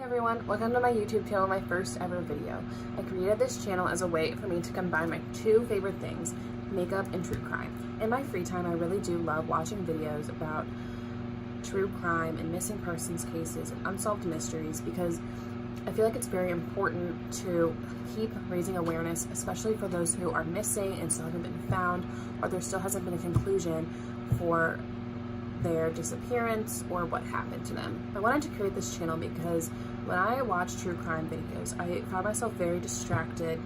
everyone, welcome to my YouTube channel, my first ever video. I created this channel as a way for me to combine my two favorite things, makeup and true crime. In my free time, I really do love watching videos about true crime and missing persons cases and unsolved mysteries because I feel like it's very important to keep raising awareness, especially for those who are missing and still haven't been found, or there still hasn't been a conclusion for their disappearance or what happened to them. I wanted to create this channel because when I watch true crime videos, I found myself very distracted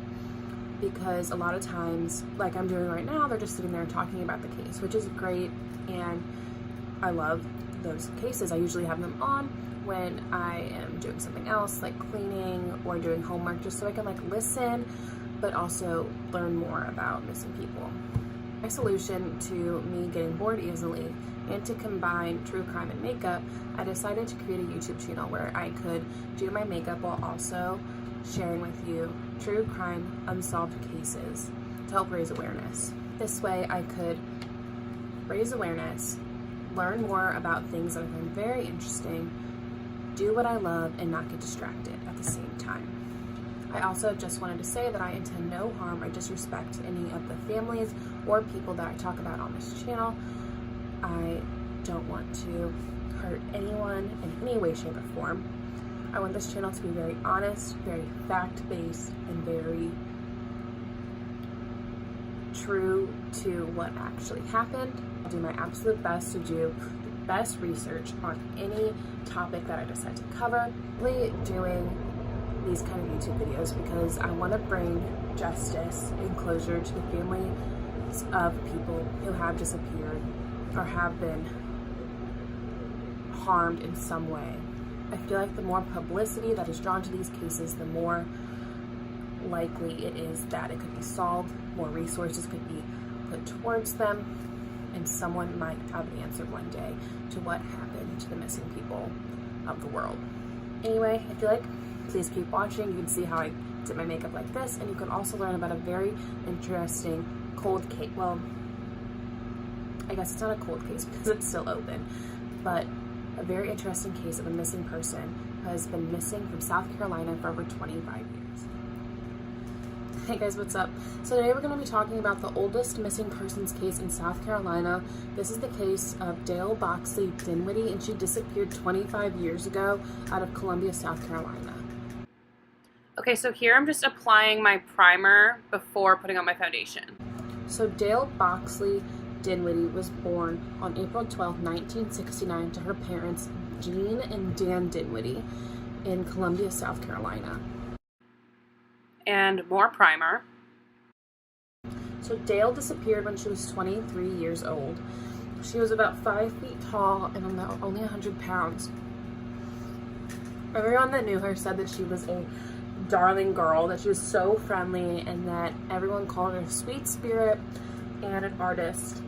because a lot of times, like I'm doing right now, they're just sitting there talking about the case, which is great, and I love those cases. I usually have them on when I am doing something else, like cleaning or doing homework, just so I can like listen, but also learn more about missing people. My solution to me getting bored easily and to combine true crime and makeup, I decided to create a YouTube channel where I could do my makeup while also sharing with you true crime unsolved cases to help raise awareness. This way I could raise awareness, learn more about things that I find very interesting, do what I love, and not get distracted at the same time. I also just wanted to say that I intend no harm or disrespect to any of the families or people that I talk about on this channel. I don't want to hurt anyone in any way, shape, or form. I want this channel to be very honest, very fact-based, and very true to what actually happened. I'll do my absolute best to do the best research on any topic that I decide to cover. Really doing these kind of YouTube videos because I want to bring justice and closure to the families of people who have disappeared or have been harmed in some way. I feel like the more publicity that is drawn to these cases, the more likely it is that it could be solved, more resources could be put towards them, and someone might have an answer one day to what happened to the missing people of the world. Anyway, I feel like please keep watching. You can see how I did my makeup like this, and you can also learn about a very interesting cold case. Well, I guess it's not a cold case because it's still open, but a very interesting case of a missing person who has been missing from South Carolina for over 25 years. Hey guys, what's up? So today we're going to be talking about the oldest missing persons case in South Carolina. This is the case of Dail Dinwiddie, and she disappeared 25 years ago out of Columbia, South Carolina. Okay, so here I'm just applying my primer before putting on my foundation. So Dail Dinwiddie was born on April 12, 1969 to her parents, Jean and Dan Dinwiddie, in Columbia, South Carolina. And more primer. So Dail disappeared when she was 23 years old. She was about 5 feet tall and only 100 pounds. Everyone that knew her said that she was a darling girl, that she was so friendly, and that everyone called her sweet spirit and an artist.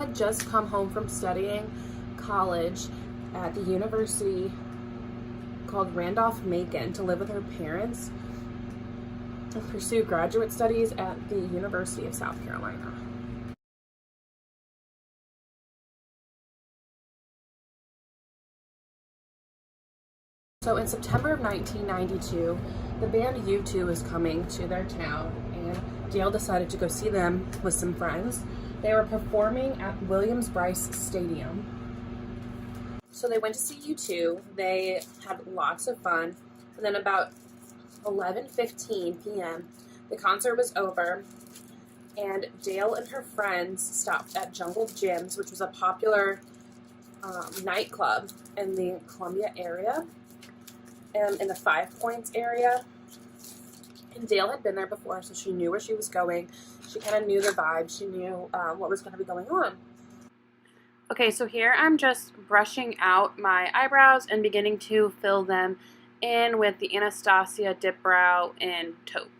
She had just come home from studying college at the university called Randolph-Macon to live with her parents and pursue graduate studies at the University of South Carolina. So in September of 1992, the band U2 was coming to their town, and Dail decided to go see them with some friends. They were performing at Williams-Brice Stadium. So they went to see U2. They had lots of fun. And then about 11:15 p.m., the concert was over, and Dail and her friends stopped at Jungle Jim's, which was a popular nightclub in the Columbia area, in the Five Points area. And Dail had been there before, so she knew where she was going. She kind of knew the vibe. She knew what was going to be going on. Okay, so here I'm just brushing out my eyebrows and beginning to fill them in with the Anastasia Dip Brow in Taupe.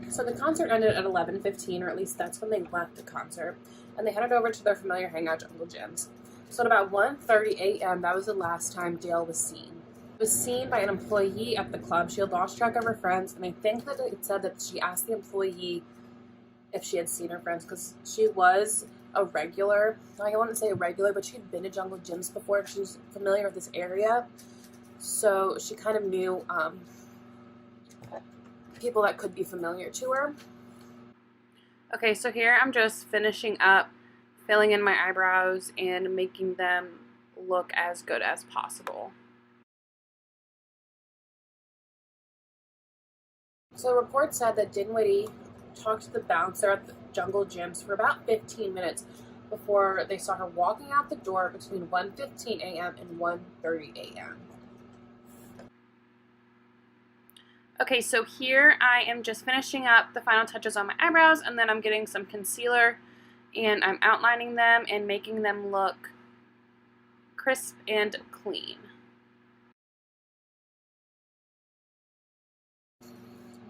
So the concert ended at 11:15, or at least that's when they left the concert, and they headed over to their familiar hangout, Jungle Jim's. So at about 1:30 a.m., that was the last time Dail was seen. Was seen by an employee at the club. She had lost track of her friends, and I think that it said that she asked the employee if she had seen her friends, because she was a regular. I wouldn't say a regular, but she had been to jungle gyms before. She was familiar with this area, so she kind of knew people that could be familiar to her. Okay, so here I'm just finishing up filling in my eyebrows and making them look as good as possible. So reports said that Dinwiddie talked to the bouncer at the jungle gyms for about 15 minutes before they saw her walking out the door between 1:15 a.m. and 1:30 a.m. Okay, so here I am just finishing up the final touches on my eyebrows, and then I'm getting some concealer and I'm outlining them and making them look crisp and clean.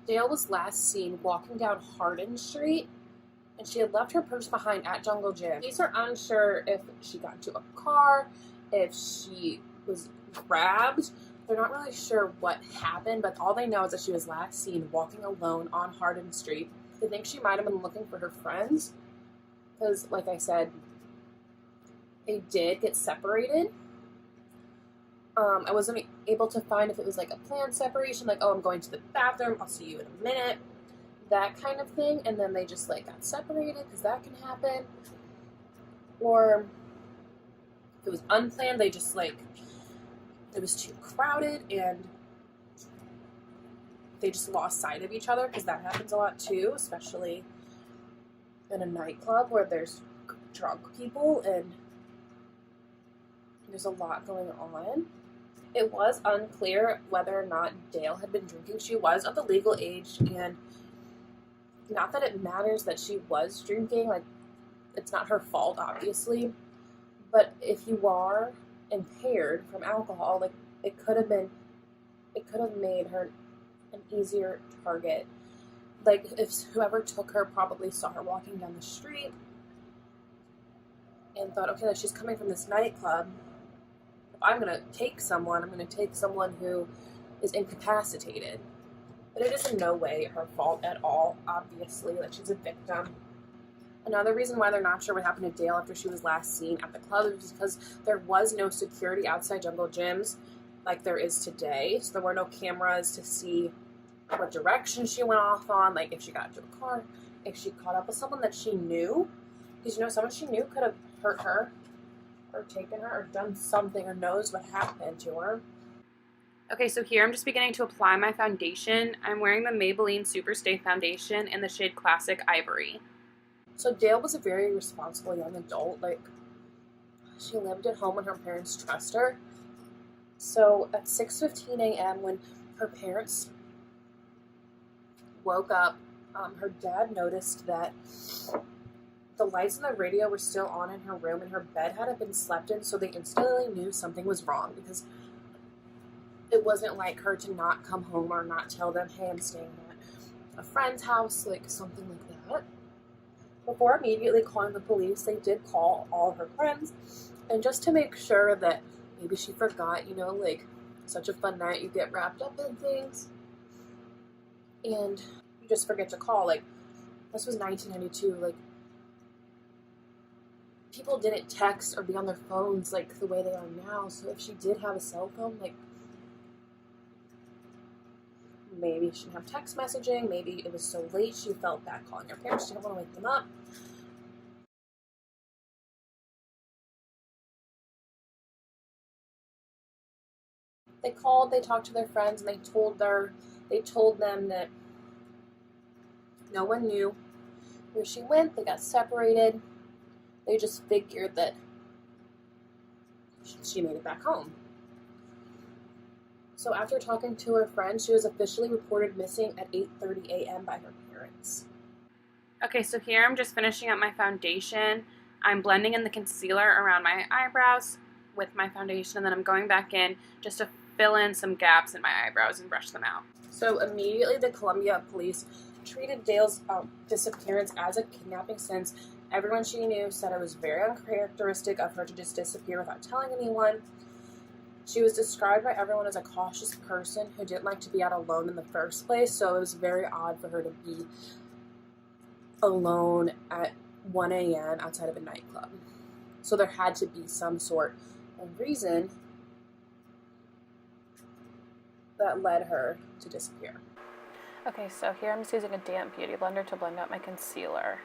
Dail was last seen walking down Hardin Street, and she had left her purse behind at Jungle Gym. Police are unsure if she got into a car, if she was grabbed. They're not really sure what happened, but all they know is that she was last seen walking alone on Hardin Street. They think she might have been looking for her friends, because, like I said, they did get separated. I wasn't able to find if it was like a planned separation, like, oh, I'm going to the bathroom, I'll see you in a minute, that kind of thing, and then they just like got separated, because that can happen. Or if it was unplanned, they just like, it was too crowded and they just lost sight of each other, because that happens a lot too, especially in a nightclub where there's drunk people and there's a lot going on. It was unclear whether or not Dail had been drinking. She was of the legal age, and not that it matters that she was drinking, like, it's not her fault, obviously, but if you are impaired from alcohol, like, it could have made her an easier target. Like, if whoever took her probably saw her walking down the street and thought, okay, like, she's coming from this nightclub. If I'm going to take someone, I'm going to take someone who is incapacitated. But it is in no way her fault at all, obviously, that she's a victim. Another reason why they're not sure what happened to Dail after she was last seen at the club is because there was no security outside jungle gyms like there is today. So there were no cameras to see what direction she went off on, like if she got into a car, if she caught up with someone that she knew. Because, you know, someone she knew could have hurt her or taken her or done something or knows what happened to her. Okay, so here I'm just beginning to apply my foundation. I'm wearing the Maybelline Superstay Foundation in the shade Classic Ivory. So Dail was a very responsible young adult. Like, she lived at home when her parents trust her. So at 6:15 a.m. when her parents woke up, her dad noticed that the lights and the radio were still on in her room and her bed hadn't been slept in, so they instantly knew something was wrong, because it wasn't like her to not come home or not tell them, hey, I'm staying at a friend's house, like something like that. Before immediately calling the police, they did call all her friends, and just to make sure that maybe she forgot, you know, like, such a fun night, you get wrapped up in things, and you just forget to call. Like, this was 1992, like, people didn't text or be on their phones like the way they are now, so if she did have a cell phone, like, maybe she didn't have text messaging, maybe it was so late she felt bad calling her parents, she didn't want to wake them up. They called, they talked to their friends, and they told them that no one knew where she went. They got separated. They just figured that she made it back home. So after talking to her friends, she was officially reported missing at 8:30 a.m. by her parents. Okay, so here I'm just finishing up my foundation. I'm blending in the concealer around my eyebrows with my foundation, and then I'm going back in just to fill in some gaps in my eyebrows and brush them out. So immediately the Columbia police treated Dail's disappearance as a kidnapping, since everyone she knew said it was very uncharacteristic of her to just disappear without telling anyone. She was described by everyone as a cautious person who didn't like to be out alone in the first place, so it was very odd for her to be alone at 1 a.m. outside of a nightclub. So there had to be some sort of reason that led her to disappear. Okay, so here I'm just using a damp beauty blender to blend out my concealer.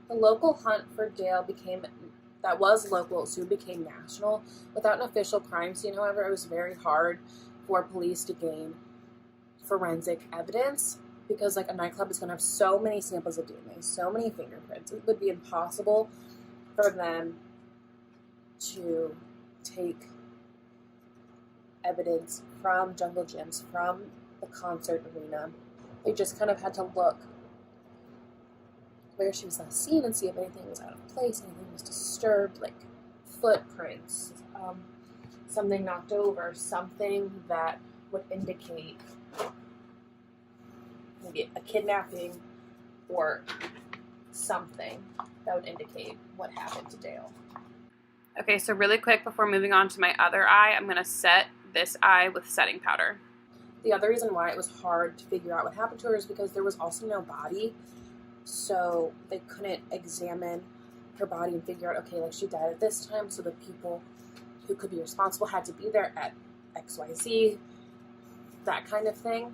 The local hunt for Dail soon became national. Without an official crime scene, however, it was very hard for police to gain forensic evidence because like a nightclub is going to have so many samples of DNA, so many fingerprints. It would be impossible for them to take evidence from jungle gyms, from the concert arena. They just kind of had to look where she was last seen and see if anything was out of place, anything was disturbed, like footprints, something knocked over, something that would indicate maybe a kidnapping or something that would indicate what happened to Dail. Okay, so really quick before moving on to my other eye, I'm going to set this eye with setting powder. The other reason why it was hard to figure out what happened to her is because there was also no body, so they couldn't examine her body and figure out, okay, like she died at this time, so the people who could be responsible had to be there at XYZ, that kind of thing.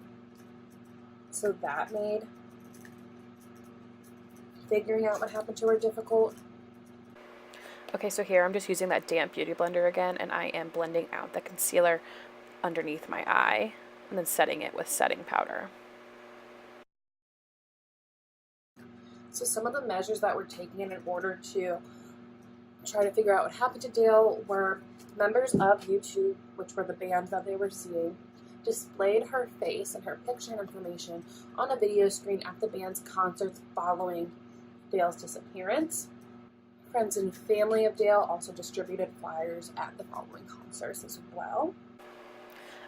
So that made figuring out what happened to her difficult. Okay, so here I'm just using that damp beauty blender again, and I am blending out the concealer underneath my eye and then setting it with setting powder. So some of the measures that were taken in order to try to figure out what happened to Dail were members of U2, which were the band that they were seeing, displayed her face and her picture and information on a video screen at the band's concerts following Dail's disappearance. Friends and family of Dail also distributed flyers at the following concerts as well.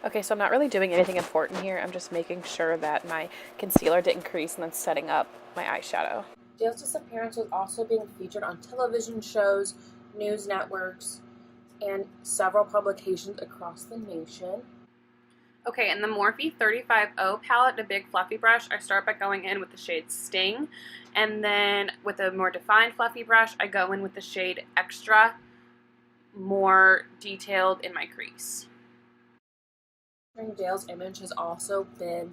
Okay, so I'm not really doing anything important here. I'm just making sure that my concealer didn't crease and then setting up my eyeshadow. Dail's disappearance was also being featured on television shows, news networks, and several publications across the nation. Okay, in the Morphe 35O palette, a big fluffy brush, I start by going in with the shade Sting, and then with a more defined fluffy brush, I go in with the shade Extra, more detailed in my crease. Dail's image has also been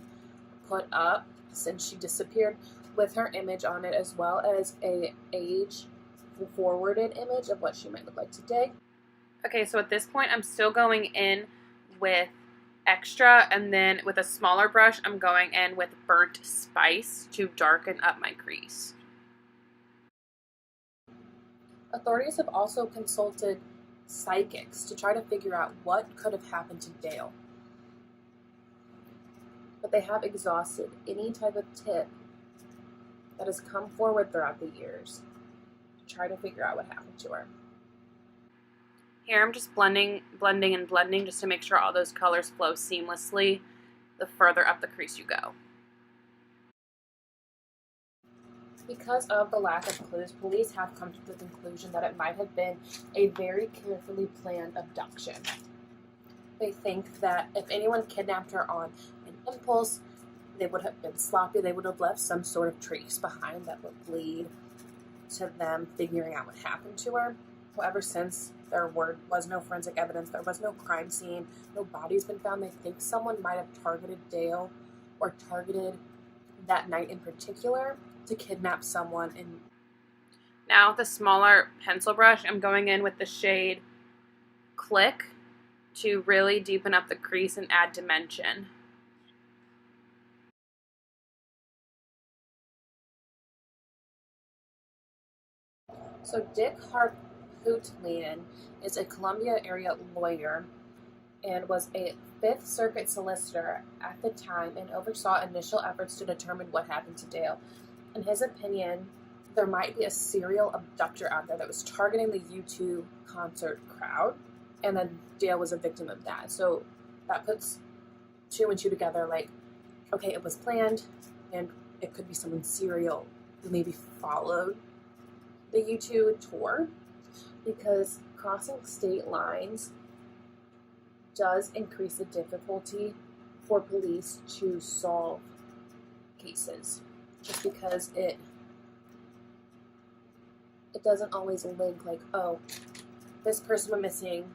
put up since she disappeared with her image on it, as well as a age-forwarded image of what she might look like today. Okay, so at this point, I'm still going in with Extra, and then with a smaller brush, I'm going in with Burnt Spice to darken up my crease. Authorities have also consulted psychics to try to figure out what could have happened to Dail. But they have exhausted any type of tip that has come forward throughout the years to try to figure out what happened to her. Here I'm just blending just to make sure all those colors flow seamlessly the further up the crease you go. Because of the lack of clues, police have come to the conclusion that it might have been a very carefully planned abduction. They think that if anyone kidnapped her on an impulse, they would have been sloppy. They would have left some sort of trace behind that would lead to them figuring out what happened to her. However, since there was no forensic evidence, there was no crime scene, no body's been found, they think someone might have targeted Dail or targeted that night in particular to kidnap someone. And now with a smaller pencil brush, I'm going in with the shade Click to really deepen up the crease and add dimension. So Dick Harpootlian is a Columbia area lawyer and was a Fifth Circuit solicitor at the time and oversaw initial efforts to determine what happened to Dail. In his opinion, there might be a serial abductor out there that was targeting the U2 concert crowd, and then Dail was a victim of that. So that puts two and two together, like, okay, it was planned, and it could be someone serial who maybe followed the U2 tour, because crossing state lines does increase the difficulty for police to solve cases, just because it doesn't always link like, oh, this person went missing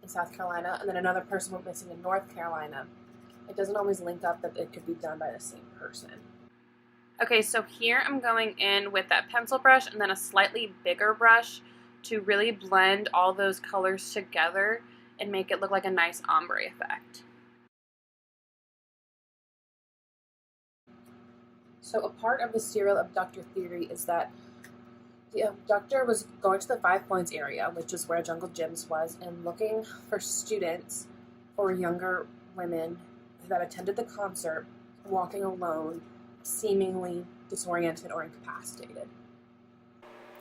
in South Carolina and then another person went missing in North Carolina. It doesn't always link up that it could be done by the same person. Okay, so here I'm going in with that pencil brush and then a slightly bigger brush to really blend all those colors together and make it look like a nice ombre effect. So a part of the serial abductor theory is that the abductor was going to the 5 Points area, which is where Jungle Jim's was, and looking for students or younger women that attended the concert, walking alone, seemingly disoriented or incapacitated.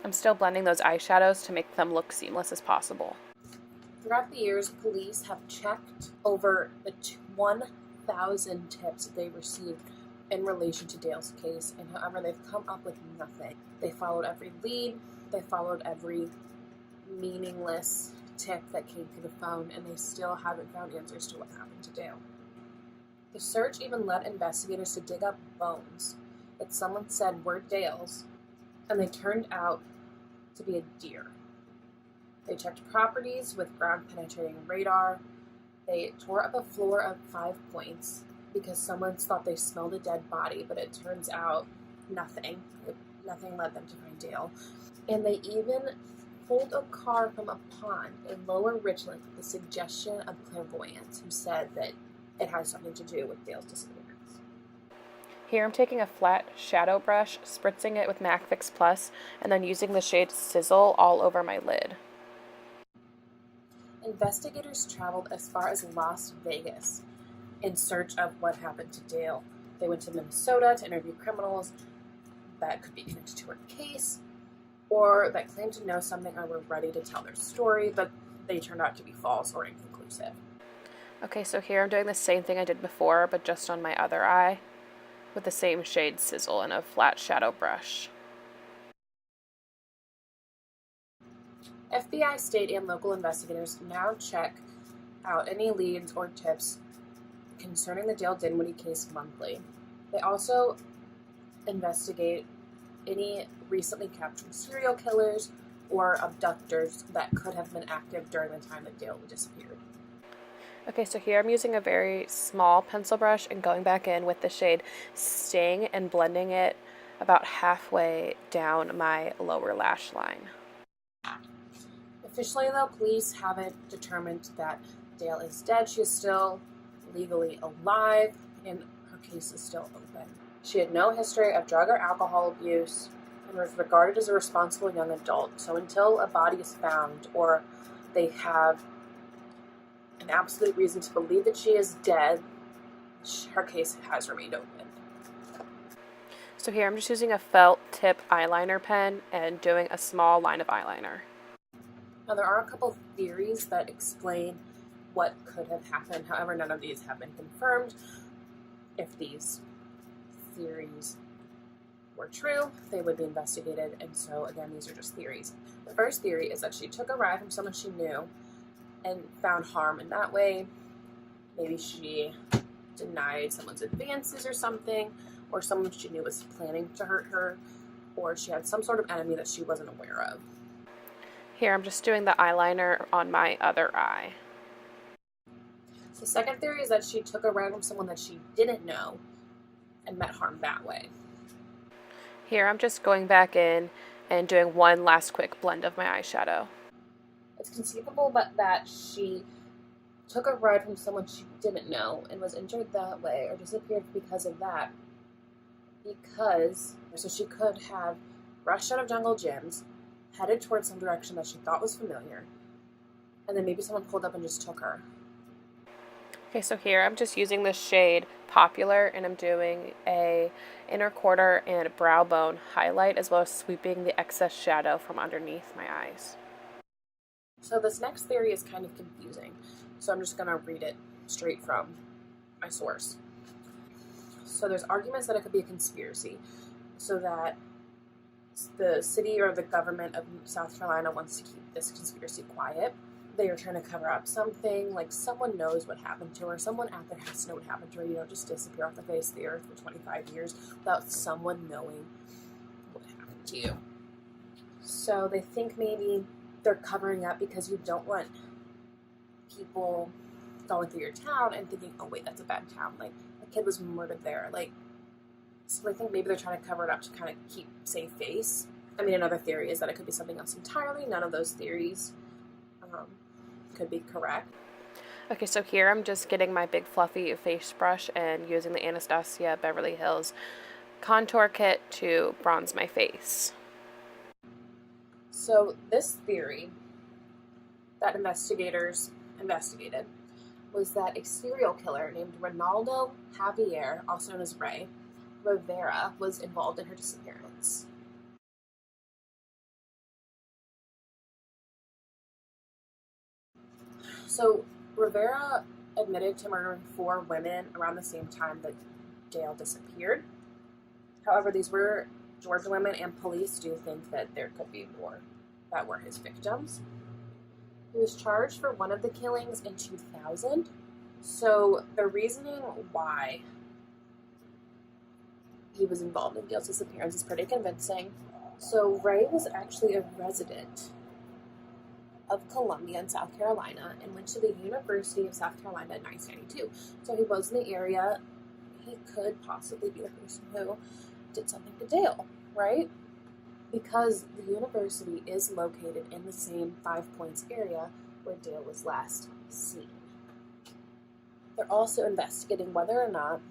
I'm still blending those eyeshadows to make them look seamless as possible. Throughout the years, police have checked over the 1,000 tips that they received in relation to Dail's case, and however, they've come up with nothing. They followed every lead, they followed every meaningless tip that came through the phone, and they still haven't found answers to what happened to Dail. The search even led investigators to dig up bones that someone said were Dail's, and they turned out to be a deer. They checked properties with ground-penetrating radar. They tore up a floor of 5 Points because someone thought they smelled a dead body, but it turns out nothing. Nothing led them to find Dail. And they even pulled a car from a pond in Lower Richland with the suggestion of clairvoyants who said that it has something to do with Dail's disappearance. Here I'm taking a flat shadow brush, spritzing it with MAC Fix Plus, and then using the shade Sizzle all over my lid. Investigators traveled as far as Las Vegas in search of what happened to Dail. They went to Minnesota to interview criminals that could be connected to her case or that claimed to know something or were ready to tell their story, but they turned out to be false or inconclusive. Okay, so here I'm doing the same thing I did before, but just on my other eye with the same shade Sizzle and a flat shadow brush. FBI, state, and local investigators now check out any leads or tips concerning the Dail Dinwiddie case monthly. They also investigate any recently captured serial killers or abductors that could have been active during the time that Dail disappeared. Okay, so here I'm using a very small pencil brush and going back in with the shade Sting and blending it about halfway down my lower lash line. Officially, though, police haven't determined that Dail is dead. She is still legally alive, and her case is still open. She had no history of drug or alcohol abuse and was regarded as a responsible young adult. So until a body is found or they have an absolute reason to believe that she is dead, her case has remained open. So here I'm just using a felt tip eyeliner pen and doing a small line of eyeliner. Now, there are a couple theories that explain what could have happened. However, none of these have been confirmed. If these theories were true, they would be investigated. And so, again, these are just theories. The first theory is that she took a ride from someone she knew and found harm in that way. Maybe she denied someone's advances or something, or someone she knew was planning to hurt her, or she had some sort of enemy that she wasn't aware of. Here I'm just doing the eyeliner on my other eye. The second theory is that she took a ride from someone that she didn't know and met harm that way. Here I'm just going back in and doing one last quick blend of my eyeshadow. It's conceivable that she took a ride from someone she didn't know and was injured that way or disappeared because of that. So she could have rushed out of Jungle Jim's, headed towards some direction that she thought was familiar, and then maybe someone pulled up and just took her. Okay, so here I'm just using the shade Popular, and I'm doing a inner quarter and brow bone highlight, as well as sweeping the excess shadow from underneath my eyes. So this next theory is kind of confusing, so I'm just going to read it straight from my source. So there's arguments that it could be a conspiracy, so that the city or the government of South Carolina wants to keep this conspiracy quiet. they are trying to cover up something, like someone knows what happened to her, someone out there has to know what happened to her. You don't just disappear off the face of the earth for 25 years without someone knowing what happened to you. So they think maybe they're covering up because you don't want people going through your town and thinking, oh wait, that's a bad town, like a kid was murdered there, like, so I think maybe they're trying to cover it up to kind of keep safe face. I mean, another theory is that it could be something else entirely. None of those theories could be correct. Okay, so here I'm just getting my big fluffy face brush and using the Anastasia Beverly Hills contour kit to bronze my face. So this theory that investigators investigated was that a serial killer named Ronaldo Javier, also known as Ray Rivera, was involved in her disappearance. So Rivera admitted to murdering 4 women around the same time that Dail disappeared. However, these were Georgia women, and police do think that there could be more that were his victims. He was charged for one of the killings in 2000. So the reasoning why he was involved in Dail's disappearance is pretty convincing. So Ray was actually a resident of Columbia in South Carolina and went to the University of South Carolina in 1992. So he was in the area. He could possibly be the person who did something to Dail, right? Because the university is located in the same 5 Points area where Dail was last seen. They're also investigating whether or not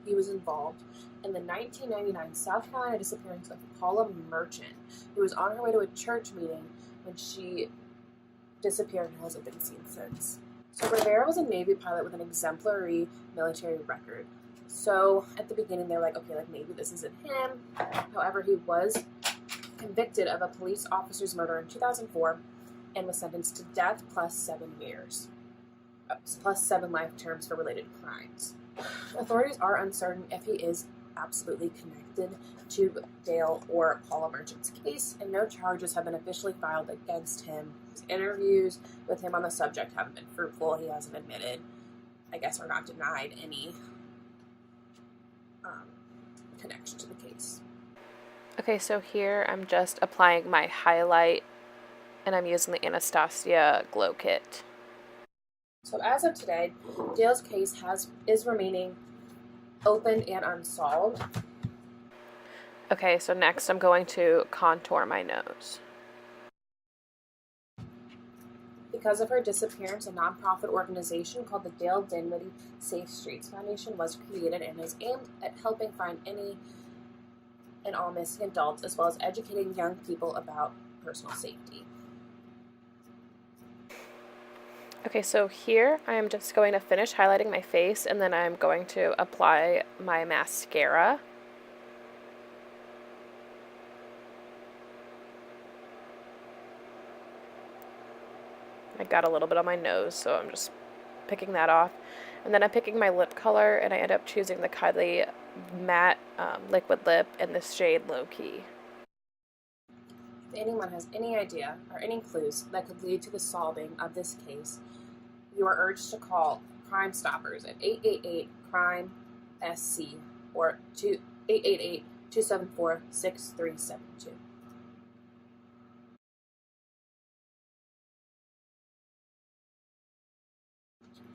he was involved in the 1999 South Carolina disappearance of Paula Merchant, who was on her way to a church meeting when she disappeared and hasn't been seen since. So Rivera was a Navy pilot with an exemplary military record. So at the beginning they're like, okay, like maybe this isn't him. However, he was convicted of a police officer's murder in 2004 and was sentenced to death plus 7 years, plus 7 life terms for related crimes. Authorities are uncertain if he is absolutely connected to Dail or Paula Merchant's case, and no charges have been officially filed against him. His interviews with him on the subject haven't been fruitful. He hasn't admitted, I guess, or not denied any connection to the case. Okay, so here I'm just applying my highlight and I'm using the Anastasia Glow Kit. So as of today, Dail's case is remaining open and unsolved. Okay, so next I'm going to contour my nose. Because of her disappearance, a nonprofit organization called the Dail Dinwiddie Safe Streets Foundation was created and is aimed at helping find any and all missing adults, as well as educating young people about personal safety. Okay, so here I am just going to finish highlighting my face and then I'm going to apply my mascara. I got a little bit on my nose, so I'm just picking that off. And then I'm picking my lip color and I end up choosing the Kylie Matte Liquid Lip in the shade Low Key. If anyone has any idea or any clues that could lead to the solving of this case, you are urged to call Crime Stoppers at 888-CRIME-SC or 888-274-6372.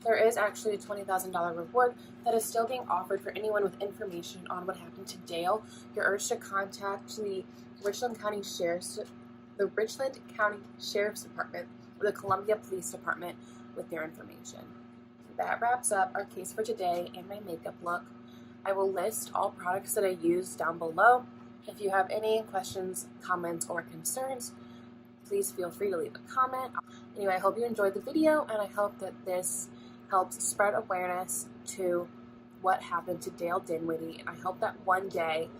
There is actually a $20,000 reward that is still being offered for anyone with information on what happened to Dail. You're urged to contact the Richland County Sheriff's Department or the Columbia Police Department with their information. That wraps up our case for today and my makeup look. I will list all products that I use down below. If you have any questions, comments, or concerns, please feel free to leave a comment. Anyway, I hope you enjoyed the video and I hope that this helps spread awareness to what happened to Dail Dinwiddie, and I hope that one day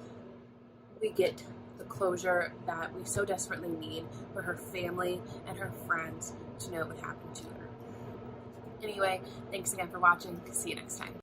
we get the closure that we so desperately need for her family and her friends to know what happened to her. Anyway, thanks again for watching. See you next time.